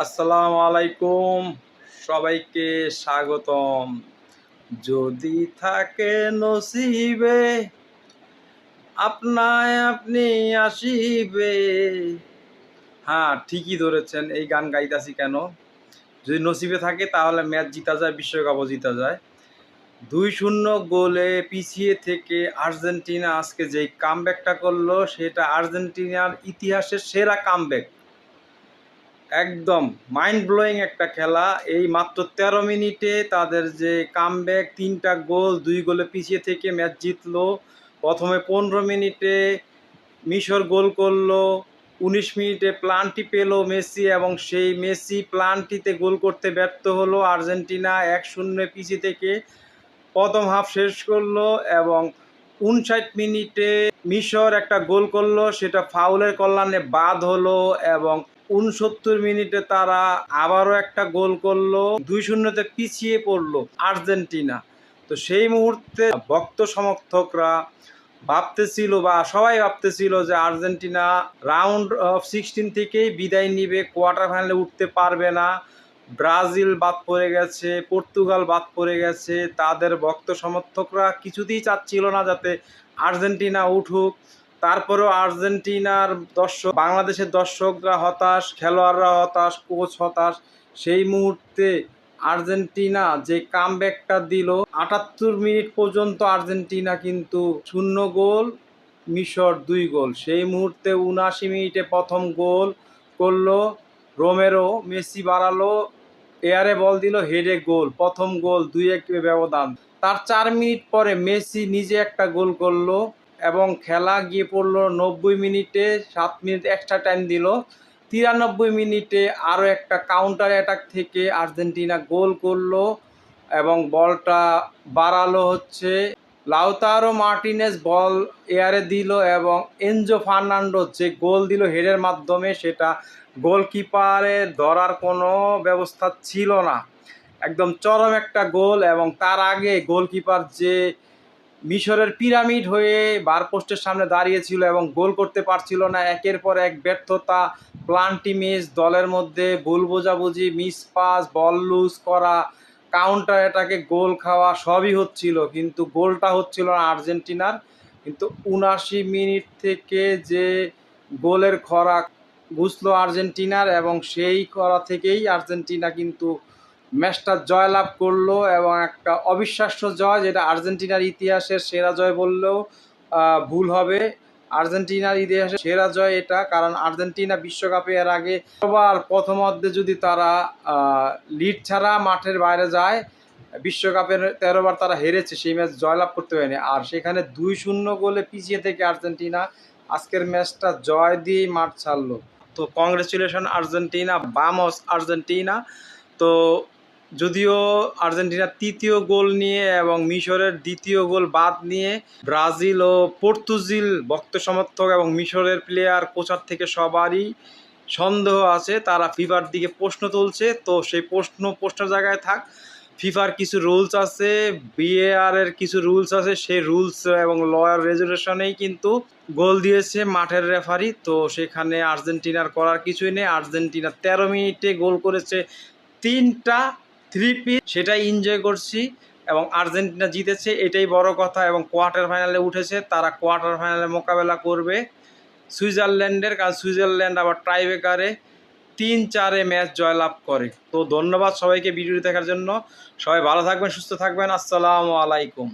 আসসালামু আলাইকুম, সবাইকে স্বাগতম। যদি থাকে নসিবে আপনায় আপনি আসিবে। হ্যাঁ, ঠিকই ধরেছেন। এই গান গাইতাছি কেন? যদি নসিবে থাকে তাহলে ম্যাচ জিতা যায়, বিশ্বকাপও জিতা যায়। ২-০ গোলে পিছিয়ে থেকে আর্জেন্টিনা আজকে যেই কামব্যাকটা করলো সেটা আর্জেন্টিনার ইতিহাসের সেরা কামব্যাক। একদম মাইন্ড ব্লোয়িং একটা খেলা। এই মাত্র ১৩ মিনিটে তাদের যে কামব্যাক, ৩টা গোল, ২ গোলে পিছিয়ে থেকে ম্যাচ জিতলো। প্রথমে ১৫ মিনিটে মিশর গোল করলো, ১৯ মিনিটে প্লান্টি পেল মেসি এবং সেই মেসি প্লান্টিতে গোল করতে ব্যর্থ হলো। আর্জেন্টিনা ১-০ পিছিয়ে থেকে প্রথম হাফ শেষ করলো এবং ৫৯ মিনিটে মিশর একটা গোল করলো, সেটা ফাউলের কল্যাণে বাদ হলো এবং ৬৯ মিনিটে তারা আবারও একটা গোল করলো, ২-০ পিছিয়ে পড়লো আর্জেন্টিনা। তো সেই মুহূর্তে ভক্ত সমর্থকরা ভাবতেছিল বা সবাই ভাবতেছিল যে আর্জেন্টিনা রাউন্ড অফ 16 থেকেই বিদায় নিবে, কোয়ার্টার ফাইনালে উঠতে পারবে না। ব্রাজিল বাদ পড়ে গেছে, পর্তুগাল বাদ পড়ে গেছে। তাদের ভক্ত সমর্থকরা কিছুতেই চাচ্ছিল না যাতে আর্জেন্টিনা উঠুক। তারপরেও আর্জেন্টিনার দর্শক, বাংলাদেশের দর্শকরা হতাশ, খেলোয়াড়রা হতাশ, কোচ হতাশ। সেই মুহূর্তে আর্জেন্টিনা যে কামব্যাকটা দিল, ৭৮ মিনিট পর্যন্ত আর্জেন্টিনা কিন্তু ০ গোল, মিশর ২ গোল। সেই মুহূর্তে ৭৯ মিনিটে প্রথম গোল করলো রোমেরো, মেসি বাড়ালো, এয়ারে বল দিল, হেডে গোল। প্রথম গোল, ২-১ ব্যবধান। তার ৪ মিনিট পরে মেসি নিজে একটা গোল করলো এবং খেলা গিয়ে পড়লো ৯০ মিনিটে, ৭ মিনিট এক্সট্রা টাইম দিল। ৯৩ মিনিটে আরও একটা কাউন্টার অ্যাটাক থেকে আর্জেন্টিনা গোল করলো এবং বলটা বাড়ালো হচ্ছে লাউতারো মার্টিনেজ, বল এয়ারে দিল এবং এনজো ফার্নান্ডেজ যে গোল দিল হেডের মাধ্যমে, সেটা গোলকিপারের ধরার কোনো ব্যবস্থা ছিল না। একদম চরম একটা গোল। এবং তার আগে গোলকিপার যে মিশরের পিরামিড হয়ে বার পোস্টের সামনে দাঁড়িয়েছিল এবং গোল করতে পারছিল না, একের পর এক ব্যর্থতা, প্লান্টি মিস, দলের মধ্যে ভুল বোঝাবুঝি, মিস পাস, বল লুজ করা, কাউন্টার অ্যাটাকে গোল খাওয়া, সবই হচ্ছিল, কিন্তু গোলটা হচ্ছিল না আর্জেন্টিনার। কিন্তু ৭৯ মিনিট থেকে যে গোলের খরা ঘুচলো আর্জেন্টিনার এবং সেই খরা থেকেই আর্জেন্টিনা কিন্তু ম্যাচটা জয়লাভ করলো এবং একটা অবিশ্বাস্য জয়, যেটা আর্জেন্টিনার ইতিহাসের সেরা জয় বললেও ভুল হবে। আর্জেন্টিনার ইতিহাসে সেরা জয় এটা, কারণ আর্জেন্টিনা বিশ্বকাপে এর আগে সবার প্রথমার্ধে যদি তারা লিড ছাড়া মাঠের বাইরে যায়, বিশ্বকাপের ১৩ বার তারা হেরেছে, সেই ম্যাচ জয়লাভ করতে পারেনি। আর সেখানে ২-০ গোলে পিছিয়ে থেকে আর্জেন্টিনা আজকের ম্যাচটা জয় দিয়েই মাঠ ছাড়লো। তো কংগ্রেচুলেশন আর্জেন্টিনা, বামস আর্জেন্টিনা। তো যদিও আর্জেন্টিনার ৩য় গোল নিয়ে এবং মিশরের ২য় গোল বাদ নিয়ে ব্রাজিল ও পর্তুজিল ভক্ত সমর্থক এবং মিশরের প্লেয়ার, কোচার থেকে সবারই সন্দেহ আছে, তারা ফিফার দিকে প্রশ্ন তুলছে। তো সেই প্রশ্নের জায়গায় থাক, ফিফার কিছু রুলস আছে, বিএআর এর কিছু রুলস আছে, সেই রুলস এবং লয়ার রেজুলেশনেই কিন্তু গোল দিয়েছে মাঠের রেফারি। তো সেখানে আর্জেন্টিনার করার কিছুই নেই। আর্জেন্টিনা ১৩ মিনিটে গোল করেছে ৩টা থ্রি-পিট, সেটাই এনজয় করছি এবং আর্জেন্টিনা জিতেছে, এটাই বড় কথা এবং কোয়ার্টার ফাইনালে উঠেছে। তারা কোয়ার্টার ফাইনালে মোকাবেলা করবে সুইজারল্যান্ডের, কারণ সুইজারল্যান্ড আবার টাইব্রেকারে ৩-৪ ম্যাচ জয়লাভ করে। তো ধন্যবাদ সবাইকে ভিডিওটি দেখার জন্য। সবাই ভালো থাকবেন, সুস্থ থাকবেন। আসসালামু আলাইকুম।